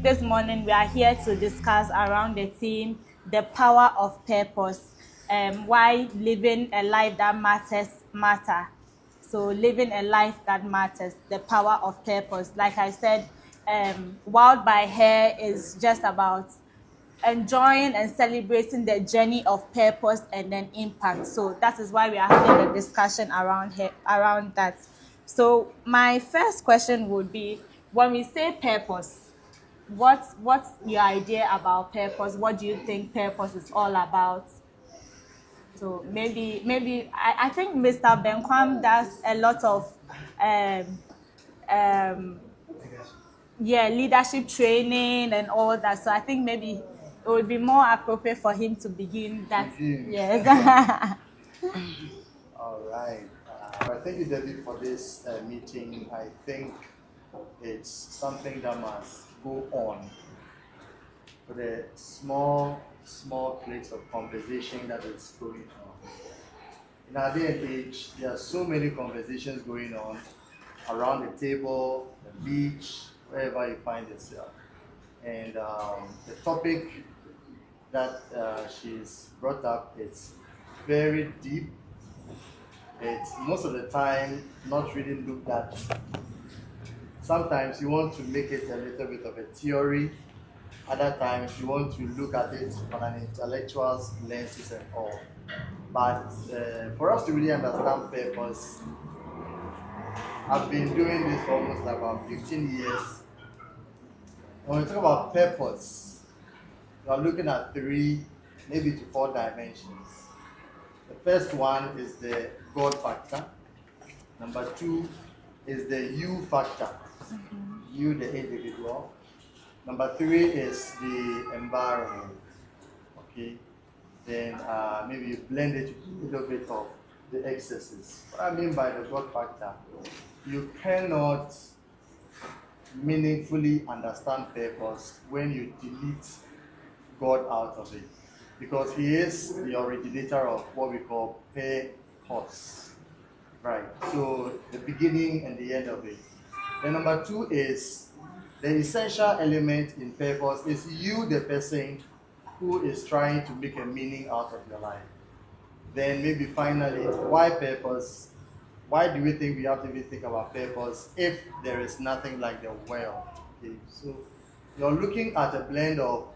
this morning we are here to discuss around the theme, the power of purpose, why living a life that matter. So living a life that matters, the power of purpose. Like I said, Wild by Hair is just about enjoying and celebrating the journey of purpose and then impact. So that is why we are having a discussion around that. So my first question would be, when we say purpose, what's your idea about purpose? What do you think purpose is all about? So maybe I think Mr. Benkwam does a lot of um, um, leadership training and all that. So I think maybe it would be more appropriate for him to begin that. Yes. All right. Thank you, Debbie, for this meeting. I think it's something that must go on for the small plates of conversation that is going on. In our day and age, there are so many conversations going on around the table, the beach, wherever you find yourself. And the topic that she's brought up is very deep. It's most of the time not really looked at. Sometimes you want to make it a little bit of a theory. Other times you want to look at it from an intellectual lenses and all. But for us to really understand purpose, I've been doing this for almost like about 15 years. When we talk about purpose, we are looking at 3, maybe to 4 dimensions. The first one is the God factor. Number 2 is the you factor, you the individual. Number 3 is the environment. Okay, then maybe you blend it with a little bit of the excesses. What I mean by the God factor, you cannot meaningfully understand purpose when you delete God out of it, because He is the originator of what we call purpose. Right. So the beginning and the end of it. Then number 2 is the essential element in purpose is you, the person who is trying to make a meaning out of your life. Then maybe finally, why purpose? Why do we think we have to even think about purpose if there is nothing like the world? Okay, so you're looking at a blend of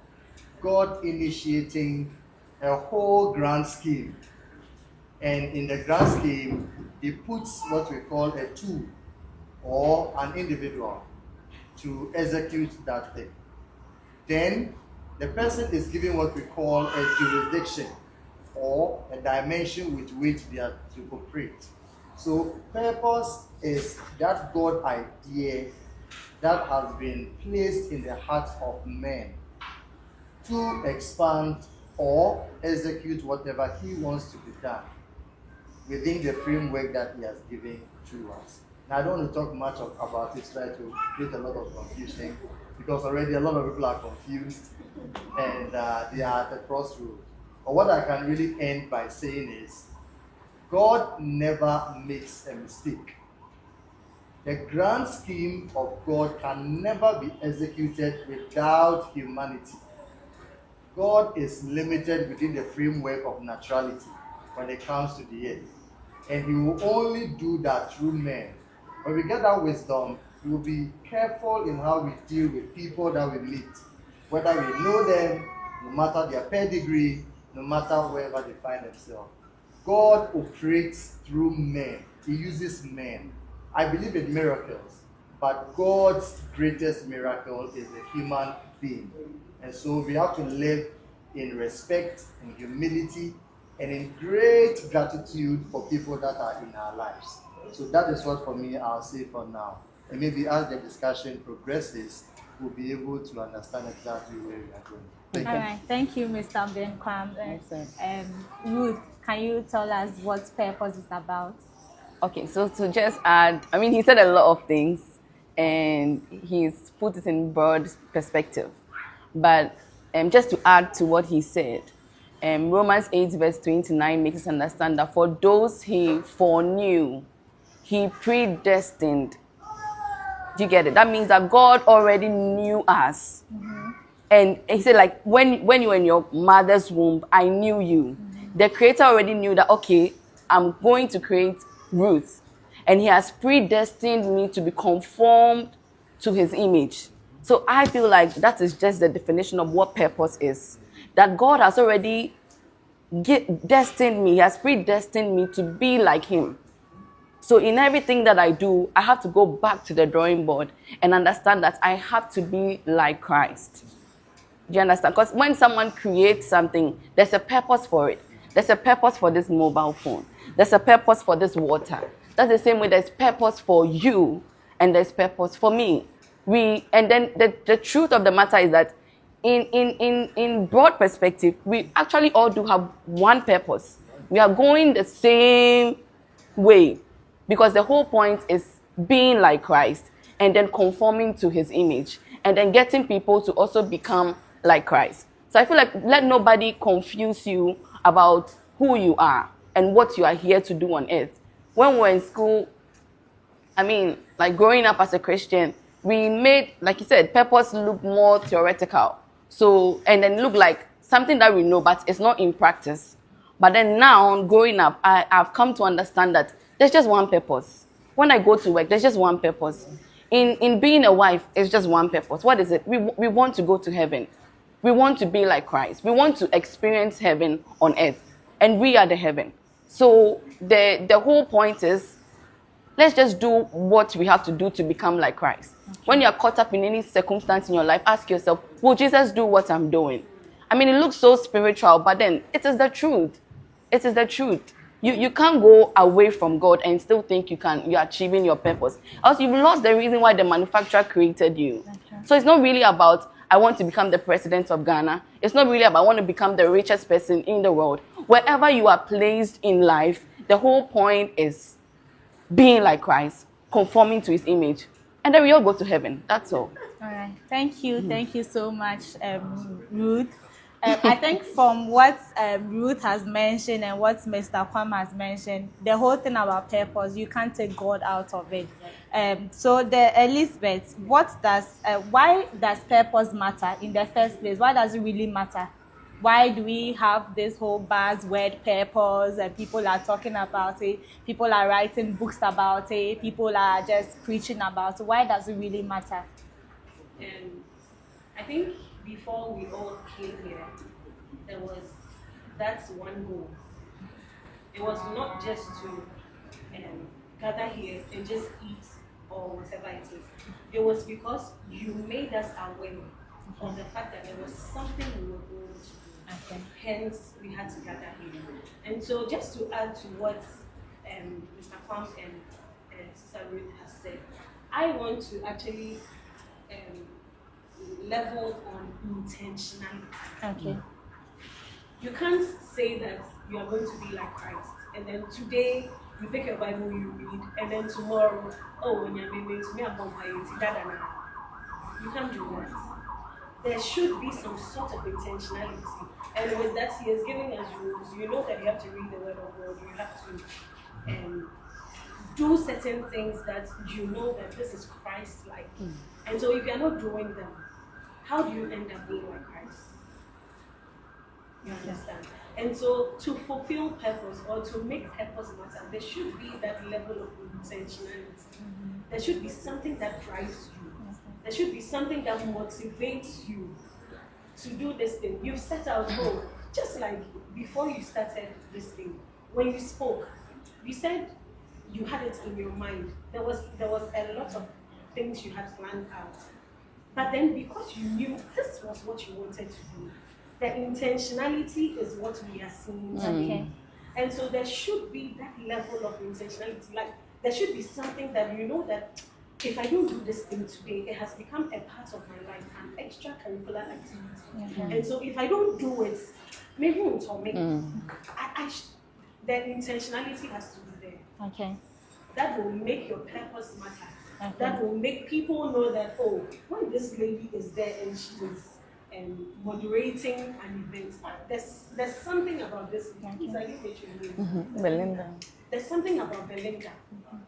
God initiating a whole grand scheme. And in the grand scheme, He puts what we call a tool or an individual to execute that thing. Then the person is given what we call a jurisdiction or a dimension with which they are to operate. So purpose is that God idea that has been placed in the hearts of men to expand or execute whatever He wants to be done within the framework that He has given to us. Now, I don't want to talk much about it, try to create a lot of confusion, because already a lot of people are confused and they are at a crossroads. But what I can really end by saying is, God never makes a mistake. The grand scheme of God can never be executed without humanity. God is limited within the framework of naturality when it comes to the earth. And He will only do that through men. When we get that wisdom, we will be careful in how we deal with people that we meet. Whether we know them, no matter their pedigree, no matter wherever they find themselves. God operates through men. He uses men. I believe in miracles, but God's greatest miracle is a human being. And so we have to live in respect, in humility, and in great gratitude for people that are in our lives. So that is what for me I'll say for now. And maybe as the discussion progresses, we'll be able to understand exactly where we are going. All right. Thank you, Mr. Benkwam. Ruth, can you tell us what purpose is about? Okay, so to just add, I mean, he said a lot of things and he's put it in broad perspective. But just to add to what he said, Romans 8 verse 29 makes us understand that for those He foreknew, He predestined Do you get it? That means that God already knew us. And he said, like, when you were in your mother's womb, I knew you. The Creator already knew that, okay, I'm going to create Ruth. And he has predestined me to be conformed to his image. So I feel like that is just the definition of what purpose is. That God has already destined me, he has predestined me to be like him. So in everything that I do, I have to go back to the drawing board and understand that I have to be like Christ. Do you understand? Because when someone creates something, there's a purpose for it. There's a purpose for this mobile phone. There's a purpose for this water. That's the same way there's purpose for you and there's purpose for me. And then the truth of the matter is that in broad perspective, we actually all do have one purpose. We are going the same way because the whole point is being like Christ and then conforming to his image and then getting people to also become like Christ. So I feel like let nobody confuse you about who you are and what you are here to do on earth. When we're in school, I mean, like growing up as a Christian, we made, like you said, purpose look more theoretical. So, and then look like something that we know, but it's not in practice. But then now, growing up, I've come to understand that there's just one purpose. When I go to work, there's just one purpose. In being a wife, it's just one purpose. What is it? We want to go to heaven. We want to be like Christ. We want to experience heaven on earth. And we are the heaven. So the whole point is, let's just do what we have to do to become like Christ. Okay. When you're caught up in any circumstance in your life, ask yourself, will Jesus do what I'm doing? I mean, it looks so spiritual, but then it is the truth. It is the truth. You can't go away from God and still think you're achieving your purpose. Else you've lost the reason why the manufacturer created you. Okay. So it's not really about, I want to become the president of Ghana. It's not really about, I want to become the richest person in the world. Wherever you are placed in life, the whole point is being like Christ, conforming to his image. And then we all go to heaven. That's all. All right. Thank you. Thank you so much, Ruth. I think from what Ruth has mentioned and what Mr. Kwam has mentioned, the whole thing about purpose, you can't take God out of it. So Elizabeth, why does purpose matter in the first place? Why does it really matter? Why do we have this whole buzzword purpose and people are talking about it? People are writing books about it. People are just preaching about it. Why does it really matter? I think before we all came here, there was that's one goal. It was not just to gather here and just eat or whatever it is. It was because you made us aware of the fact that there was something we were going to do. Okay. Hence, we had to gather here. And so, just to add to what Mr. Kwam and Sister Ruth has said, I want to actually level on intentionality. Okay. You can't say that you are going to be like Christ, and then today you pick your Bible, you read, and then tomorrow, when you're meeting to me, I'm on my you can't do that. There should be some sort of intentionality. And with that, he is giving us rules. You know that you have to read the word of God. You have to do certain things that you know that this is Christ-like. And so if you're not doing them, how do you end up being like Christ? You understand? And so to fulfill purpose or to make purpose matter, there should be that level of intentionality. There should be something that drives you. There should be something that motivates you to do this thing. You've set out goal. Just like before you started this thing, when you spoke, you said you had it in your mind. There was a lot of things you had planned out. But then because you knew this was what you wanted to do, the intentionality is what we are seeing. Okay. And so there should be that level of intentionality. Like there should be something that you know that if I don't do this thing today, it has become a part of my life, an extracurricular activity. And so if I don't do it, maybe it will make the intentionality has to be there. Okay. That will make your purpose matter. Okay. That will make people know that, when this lady is there and she is moderating an event. There's something about this. Please, I didn't get your name. Belinda. There's something about Belinda.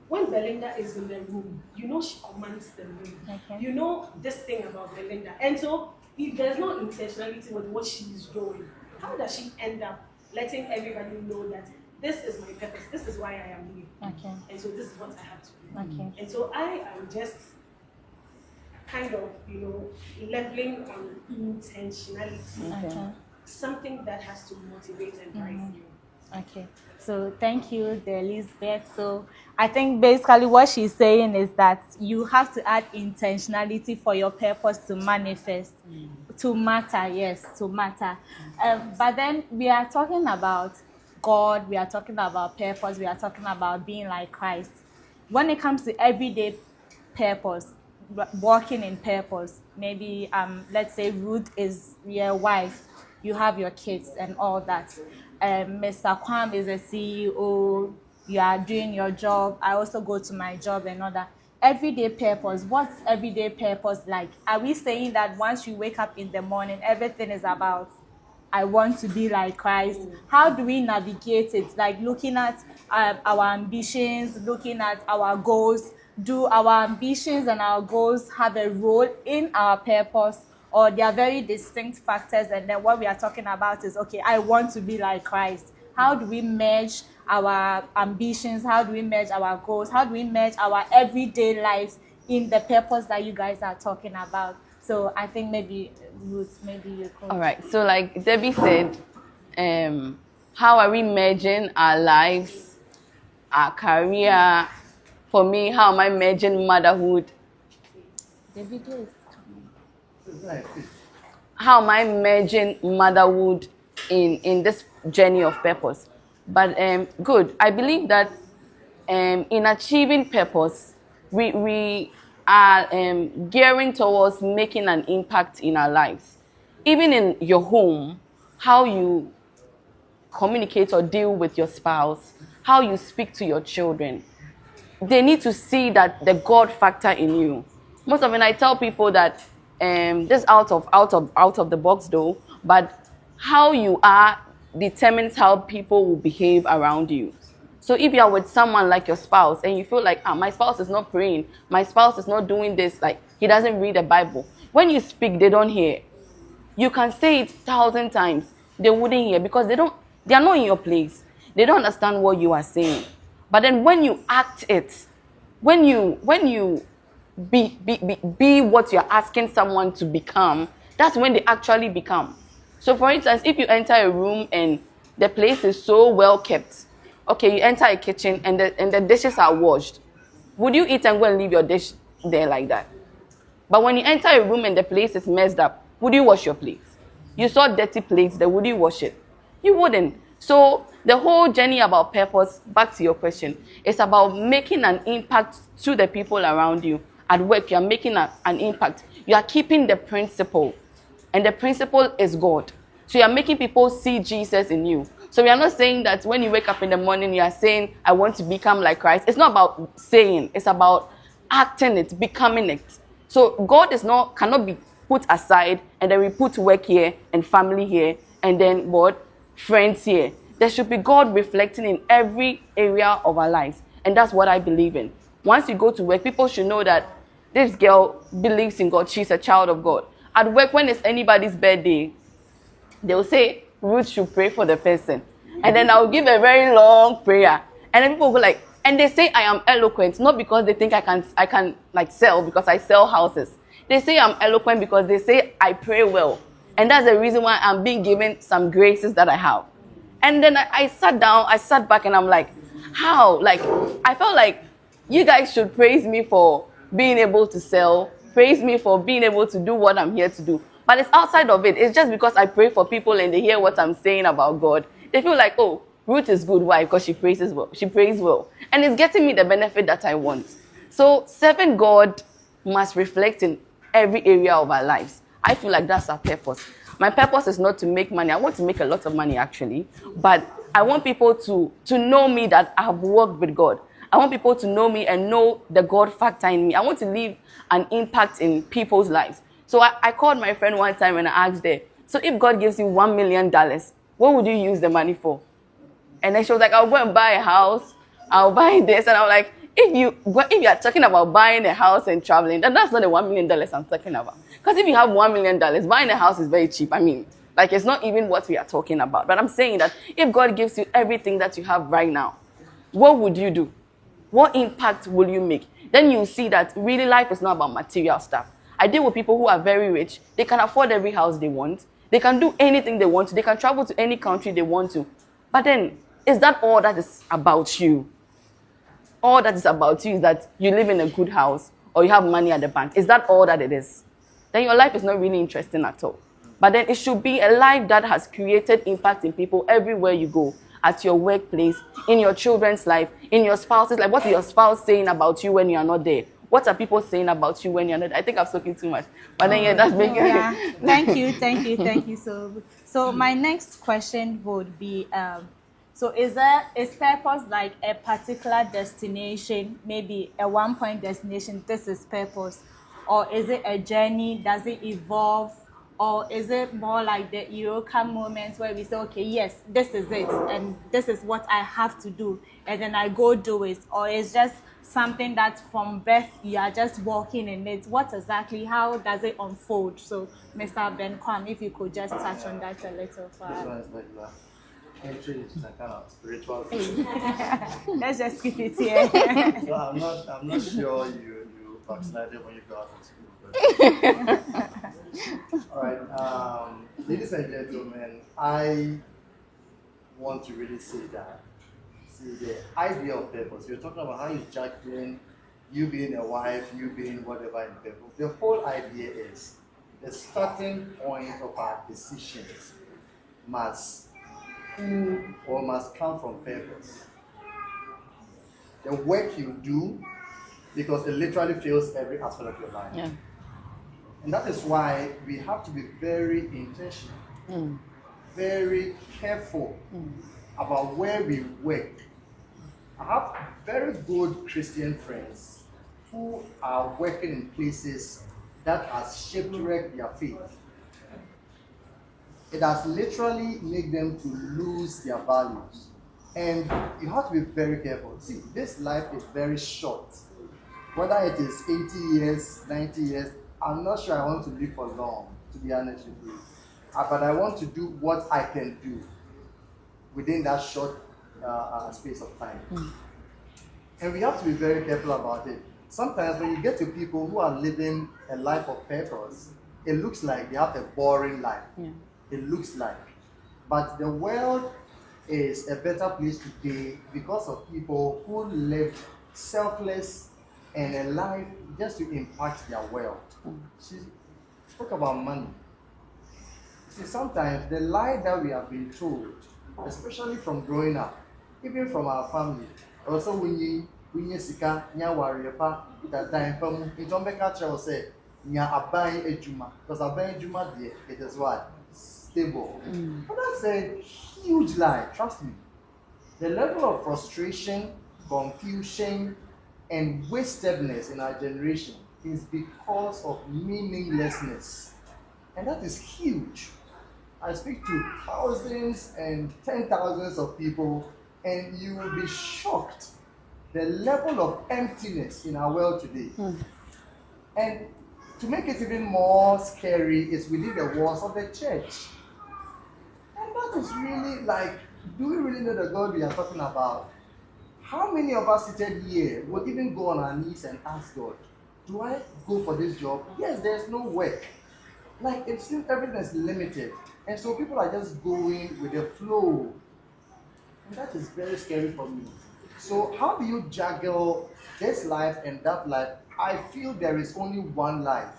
When Belinda is in the room, you know she commands the room. Okay. You know this thing about Belinda. And so, if there's no intentionality with what she is doing, how does she end up letting everybody know that this is my purpose, this is why I am here, Okay. and so this is what I have to do? Okay. And so I am just kind of, leveling on intentionality, Okay. something that has to motivate and drive you. Okay, so thank you, the Elizabeth. So I think basically what she's saying is that you have to add intentionality for your purpose to manifest, to matter, yes, to matter. But then we are talking about God, we are talking about purpose, we are talking about being like Christ. When it comes to everyday purpose, walking in purpose, maybe let's say Ruth is your wife, you have your kids and all that. Mr. Kwam is a CEO, you are doing your job, I also go to my job and all that. Everyday purpose, what's everyday purpose like? Are we saying that once you wake up in the morning, everything is about, I want to be like Christ? How do we navigate it? Like looking at our ambitions, looking at our goals. Do our ambitions and our goals have a role in our purpose, or they are very distinct factors? And then what we are talking about is, okay, I want to be like Christ. How do we merge our ambitions? How do we merge our goals? How do we merge our everyday lives in the purpose that you guys are talking about? So I think maybe Ruth, maybe you could. All right. So like Debbie said, how are we merging our lives, our career? For me, how am I merging motherhood? The video is coming. How am I merging motherhood in this journey of purpose? But good. I believe that in achieving purpose, we are gearing towards making an impact in our lives. Even in your home, how you communicate or deal with your spouse, how you speak to your children, they need to see that the God factor in you. Most often I tell people that this out of the box though, but how you are determines how people will behave around you. So if you are with someone like your spouse and you feel like, my spouse is not praying, my spouse is not doing this, like he doesn't read the Bible. When you speak, they don't hear. You can say it 1,000 times, they wouldn't hear because they are not in your place. They don't understand what you are saying. But then when you act it, when you be what you're asking someone to become, that's when they actually become. So for instance, if you enter a room and the place is so well kept, okay, you enter a kitchen and the dishes are washed, would you eat and go and leave your dish there like that? But when you enter a room and the place is messed up, would you wash your plates? You saw dirty plates there, would you wash it? You wouldn't. So the whole journey about purpose, back to your question, is about making an impact to the people around you. At work, you are making an impact. You are keeping the principle. And the principle is God. So you are making people see Jesus in you. So we are not saying that when you wake up in the morning, you are saying, I want to become like Christ. It's not about saying, it's about acting it, becoming it. So God cannot be put aside, and then we put work here and family here, and then what? Friends here. There should be God reflecting in every area of our lives. And that's what I believe in. Once you go to work, people should know that this girl believes in God. She's a child of God. At work, when it's anybody's birthday, they'll say, Ruth should pray for the person. And then I'll give a very long prayer. And then people will go like, and they say I am eloquent, not because they think I can like sell, because I sell houses. They say I'm eloquent because they say I pray well. And that's the reason why I'm being given some graces that I have. And then I sat down, I sat back and I'm like, how? Like, I felt like you guys should praise me for being able to sell, praise me for being able to do what I'm here to do. But it's outside of it. It's just because I pray for people and they hear what I'm saying about God. They feel like, oh, Ruth is good. Why? Because she prays well. She prays well. And it's getting me the benefit that I want. So serving God must reflect in every area of our lives. I feel like that's our purpose. My purpose is not to make money. I want to make a lot of money, actually. But I want people to know me, that I have worked with God. I want people to know me and know the God factor in me. I want to leave an impact in people's lives. So I called my friend one time and I asked her, so if God gives you $1 million, what would you use the money for? And then she was like, I'll go and buy a house. I'll buy this. And I was like, if you are talking about buying a house and traveling, then that's not the $1 million I'm talking about. Because if you have $1 million, buying a house is very cheap. I mean, like it's not even what we are talking about. But I'm saying that if God gives you everything that you have right now, what would you do? What impact will you make? Then you see that really life is not about material stuff. I deal with people who are very rich. They can afford every house they want. They can do anything they want to. They can travel to any country they want to. But then, is that all that is about you? All that is about you is that you live in a good house or you have money at the bank. Is that all that it is? Then your life is not really interesting at all. But then it should be a life that has created impact in people everywhere you go. At your workplace, in your children's life, in your spouse's life. What is your spouse saying about you when you are not there? What are people saying about you when you're not there? I think I've spoken too much. But then, yeah, that's making... Yeah. Thank you. So my next question would be, so is purpose like a particular destination, maybe a one-point destination, this is purpose? Or is it a journey? Does it evolve? Or is it more like the Eureka moments where we say, okay, yes, this is it, and this is what I have to do, and then I go do it? Or it's just something that from birth you are just walking in it? What exactly, how does it unfold? So, Mr. Ben Kwam, if you could just touch on that a little for This us. one is like that. Entry into some kind of spiritual thing. Let's just keep it here. So I'm not sure you vaccinated when you go out of school. But all right, ladies and gentlemen, I want to really say that. See, the idea of purpose. You're talking about how you juggling, you being a wife, you being whatever in purpose. The whole idea is the starting point of our decisions must come from purpose. The work you do, because it literally fills every aspect of your life. Yeah. And that is why we have to be very intentional, very careful about where we work. I have very good Christian friends who are working in places that has shipwrecked their faith. It has literally made them to lose their values. And you have to be very careful. See, this life is very short. Whether it is 80 years, 90 years, I'm not sure I want to live for long, to be honest with you. But I want to do what I can do within that short space of time. And we have to be very careful about it. Sometimes when you get to people who are living a life of purpose, it looks like they have a boring life. Yeah. It looks like. But the world is a better place today because of people who lived selfless and a life just to impact their world. She spoke about money. See, sometimes the lie that we have been told, especially from growing up, even from our family, also when you sika nya warrior pa that time from Itombeka Church say nya aban ejuma, because aban ejuma there it is what stable. But that's a huge lie, trust me. The level of frustration, confusion, and wastedness in our generation is because of meaninglessness. And that is huge. I speak to thousands and 10,000s of people, and you will be shocked the level of emptiness in our world today. And to make it even more scary is within the walls of the church. And that is really like, do we really know the God we are talking about? How many of us seated here would even go on our knees and ask God, do I go for this job? Yes, there's no work. Like, it seems everything is limited. And so people are just going with the flow. And that is very scary for me. So how do you juggle this life and that life? I feel there is only one life.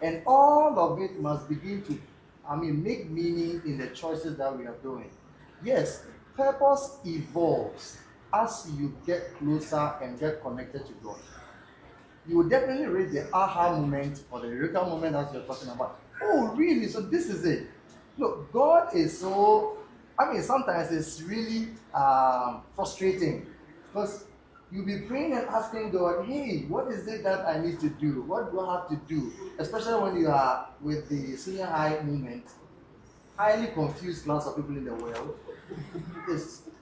And all of it must begin to, make meaning in the choices that we are doing. Yes, purpose evolves as you get closer and get connected to God. You will definitely reach the aha moment or the eureka moment as you're talking about. Oh, really? So this is it. Look, God is so, sometimes it's really frustrating because you'll be praying and asking God, hey, what is it that I need to do? What do I have to do? Especially when you are with the senior high movement, highly confused class of people in the world.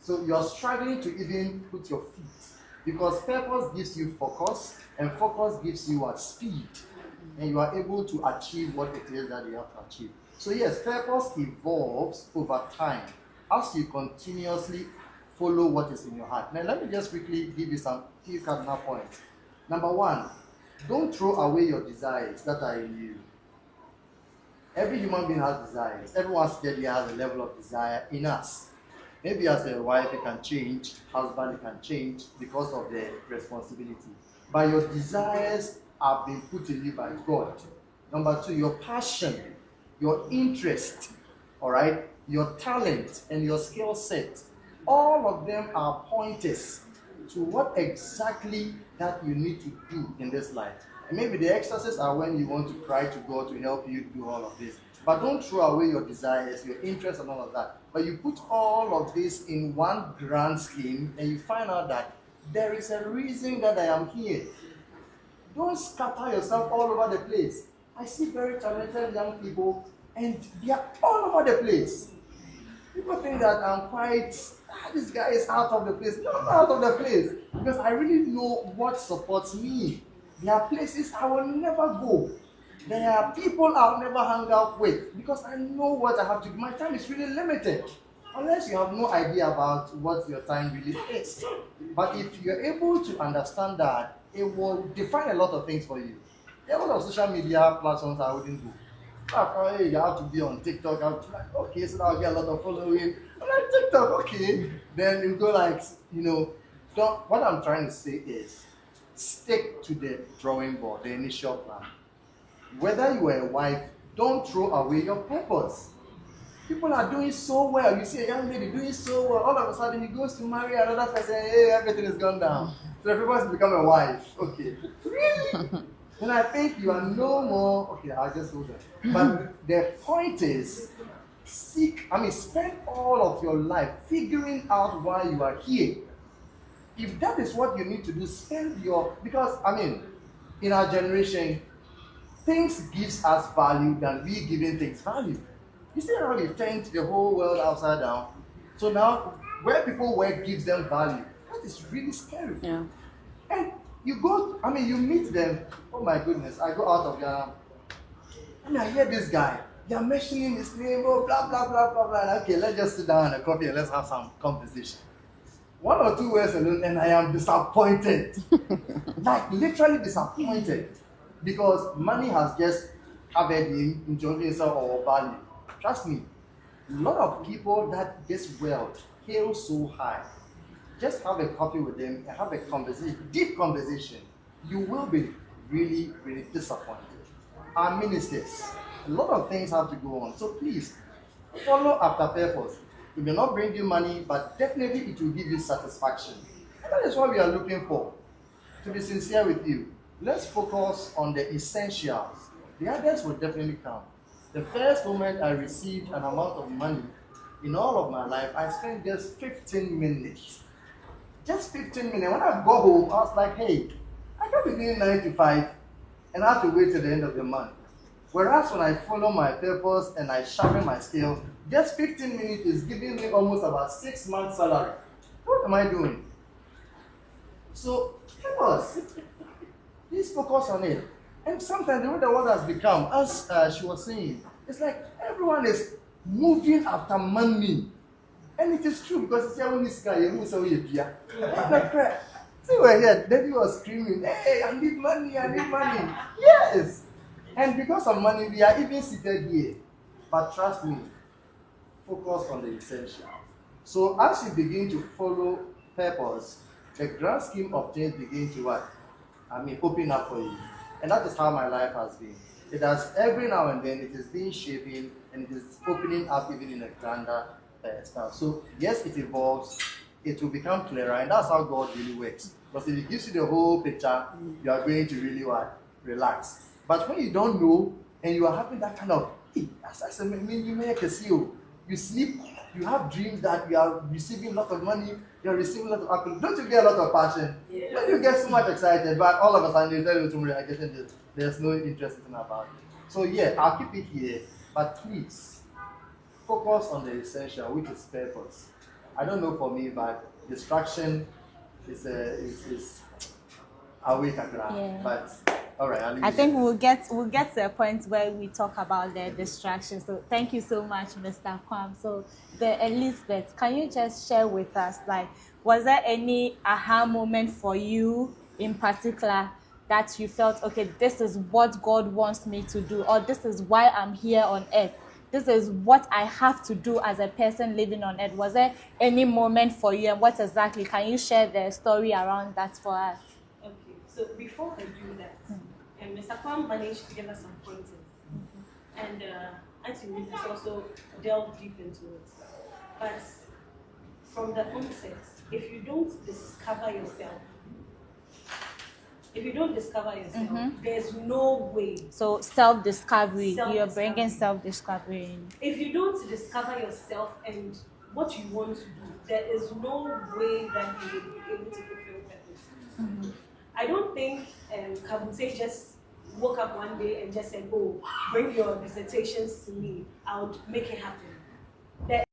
So you're struggling to even put your feet, because purpose gives you focus, and focus gives you what? Speed. And you are able to achieve what it is that you have to achieve. So yes, purpose evolves over time as you continuously follow what is in your heart. Now let me just quickly give you some few cardinal points. Number one, don't throw away your desires that are in you. Every human being has desires. Everyone said he has a level of desire in us. Maybe as a wife it can change, husband it can change because of the responsibility. But your desires have been put in you by God. Number two, your passion, your interest, all right, your talent and your skill set, all of them are pointers to what exactly that you need to do in this life. And maybe the exercises are when you want to cry to God to help you do all of this. But don't throw away your desires, your interests, and all of that. But you put all of this in one grand scheme, and you find out that there is a reason that I am here. Don't scatter yourself all over the place. I see very talented young people, and they are all over the place. People think that I'm quite, this guy is out of the place. No, I'm not out of the place. Because I really know what supports me. There are places I will never go. There are people I'll never hang out with. Because I know what I have to do. My time is really limited. Unless you have no idea about what your time really is. But if you're able to understand that, it will define a lot of things for you. There are a lot of social media platforms I wouldn't do. Like, hey, you have to be on TikTok. I'm like, okay, so I'll get a lot of following. I'm like, TikTok, okay. Then you go like, what I'm trying to say is, stick to the drawing board, the initial plan. Whether you are a wife, don't throw away your purpose. People are doing so well. You see a young lady doing so well. All of a sudden, he goes to marry another person. Hey, everything is gone down. So everyone's become a wife. Okay. Really? Then I think you are no more. Okay, I'll just hold on. But the point is, spend all of your life figuring out why you are here. If that is what you need to do, because in our generation, things gives us value than we giving things value. You see how they turned the whole world upside down? So now, where people work gives them value. That is really scary. Yeah. And you meet them. Oh my goodness, I go out of Ghana. I hear this guy. They are mentioning his name, blah, blah, blah, blah, blah. Okay, let's just sit down and coffee and let's have some conversation. 1 or 2 words alone, and I am disappointed. Like, literally disappointed. Because money has just covered him into himself or value. Trust me, a lot of people that this wealth hail so high, just have a coffee with them and have a conversation, deep conversation. You will be really, really disappointed. Our ministers, a lot of things have to go on. So please, follow after purpose. It may not bring you money, but definitely it will give you satisfaction. And that is what we are looking for. To be sincere with you, let's focus on the essentials. The others will definitely come. The first moment I received an amount of money in all of my life, I spent just 15 minutes. Just 15 minutes. When I got home, I was like, hey, I can't be doing 9 to 5 and I have to wait till the end of the month. Whereas when I follow my purpose and I sharpen my skill, just 15 minutes is giving me almost about 6 months' salary. What am I doing? So, purpose. Please focus on it. And sometimes the way the world has become, as she was saying, it's like everyone is moving after money. And it is true because it's when this guy who's so here. See, we're here. Debbie was screaming, hey, I need money, I need money. Yes. And because of money, we are even seated here. But trust me, focus on the essential. So as you begin to follow purpose, the grand scheme of things begin to what? Open up for you. And that is how my life has been. It has, every now and then, it is being shaping and it is opening up even in a grander style. So yes, it evolves, it will become clearer, and that's how God really works. Because if He gives you the whole picture, you are going to really relax. But when you don't know, and you are having that kind of, hey, you make a seal, you sleep You have dreams that you are receiving a lot of money, you are receiving a lot of accolades. Don't you get a lot of passion? Yes. When you get so much excited, but all of a sudden you tell you tomorrow, I'm getting this. There's no interest in about it. So yeah, I'll keep it here, but please focus on the essential, which is purpose. I don't know for me, but distraction is away kakra. Yeah. But all right, I'll leave I it think there. we'll get to a point where we talk about the distractions. So thank you so much, Mr. Kwam. So the Elizabeth, can you just share with us, like, was there any aha moment for you in particular that you felt, okay, this is what God wants me to do, or this is why I'm here on earth? This is what I have to do as a person living on earth. Was there any moment for you, and what exactly? Can you share the story around that for us? Okay, so before I do that, Mr. Kwam managed to give us some pointers. And Auntie Ruth has also delved deep into it. But from the onset, if you don't discover yourself, there's no way. So self-discovery. You're Self-discovery. bringing self-discovery in. If you don't discover yourself and what you want to do, there is no way that you will be able to fulfill purpose. I don't think Kabute just woke up one day and just said, oh, bring your dissertations to me, I'll make it happen.